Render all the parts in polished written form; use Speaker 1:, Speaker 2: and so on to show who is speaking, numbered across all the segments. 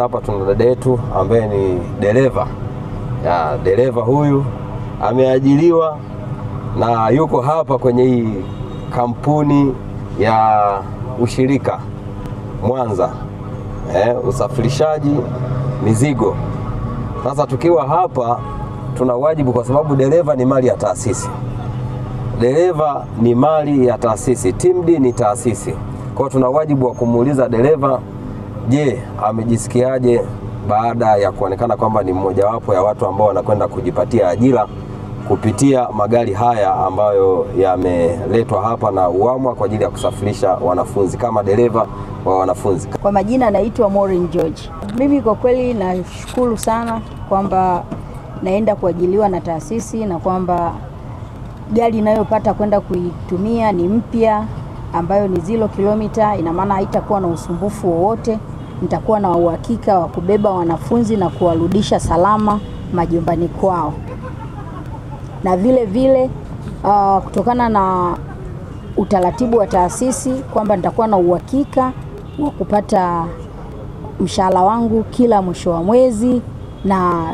Speaker 1: Hapa tuna dada yetu ambaye ni dereva. Dereva huyu ameajiriwa na yuko hapa kwenye hii kampuni ya ushirika Mwanza, usafirishaji mizigo. Sasa tukiwa hapa tuna wajibu, kwa sababu dereva ni mali ya taasisi. Dereva ni mali ya taasisi, TIMD ni taasisi. Kwa tuna wajibu wa kumuuliza dereva, je, amejisikiaje baada ya kuonekana kwamba ni mmojawapo ya watu ambao wanakwenda kujipatia ajira kupitia magari haya ambayo yameletwa hapa na UWAMA kwa ajili ya kusafirisha wanafunzi kama dereva wa wanafunzi.
Speaker 2: Kwa majina naitwa Maureen George. Mimi kwa kweli nashukuru sana kwamba naenda kuajiliwa na taasisi na kwamba gari ninayopata kwenda kuitumia ni mpya ambayo ni 0 kilomita. Ina maana haitakuwa na usumbufu wowote. Nitakuwa na uhakika wa kubeba wanafunzi na kuwarudisha salama majumbani kwao. Na vile vile kutokana na utaratibu wa taasisi kwamba nitakuwa na uhakika wa kupata mshahara wangu kila mwisho wa mwezi. Na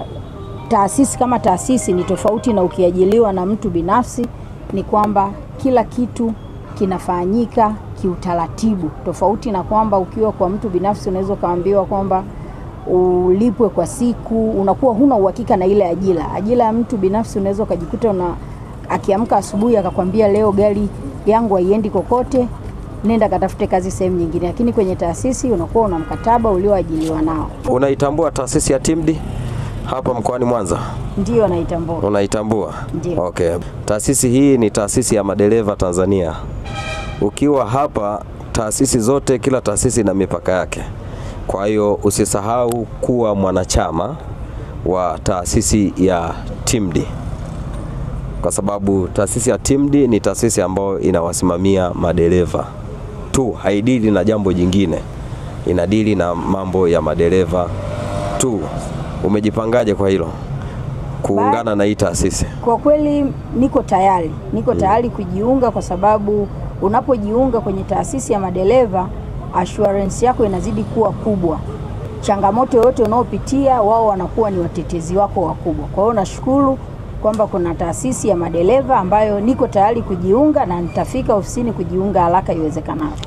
Speaker 2: taasisi kama taasisi ni tofauti na ukiajiliwa na mtu binafsi, ni kwamba kila kitu kinafanyika kiutaratibu, tofauti na kwamba ukiwa kwa mtu binafsi unaweza kaambiwa kwamba ulipwe kwa siku, unakuwa huna uhakika na ile ajira. Ajira ya mtu binafsi unaweza kujikuta akiamka asubuhi akakwambia leo gari yangu haiendi kokote, nenda katafute kazi sehemu nyingine. Lakini kwenye taasisi unakuwa una mkataba ulioajiliwa nao.
Speaker 1: Unaitambua taasisi ya TIMD hapa mkoani Mwanza?
Speaker 2: Ndio, naitambua.
Speaker 1: Unaitambua?
Speaker 2: Ndio.
Speaker 1: Okay. Taasisi hii ni taasisi ya madereva Tanzania. Ukiwa hapa, taasisi zote, kila taasisi na mipaka yake. Kwa hiyo usisahau kuwa mwanachama wa taasisi ya TIMD, kwa sababu taasisi ya TIMD ni taasisi ambayo inawasimamia madereva tu, haidili na jambo jingine, inadili na mambo ya madereva tu. Umejipangaje kwa hilo kuungana na hii taasisi?
Speaker 2: Kwa kweli niko tayari kujiunga, kwa sababu unapojiunga kwenye taasisi ya madereva assurance yako inazidi kuwa kubwa. Changamoto yote unaopitia wao wanakuwa ni watetezi wako wakubwa. Kwa hiyo nashukuru kwamba kuna taasisi ya madereva ambayo niko tayari kujiunga, na nitafika ofisini kujiunga haraka iwezekanavyo.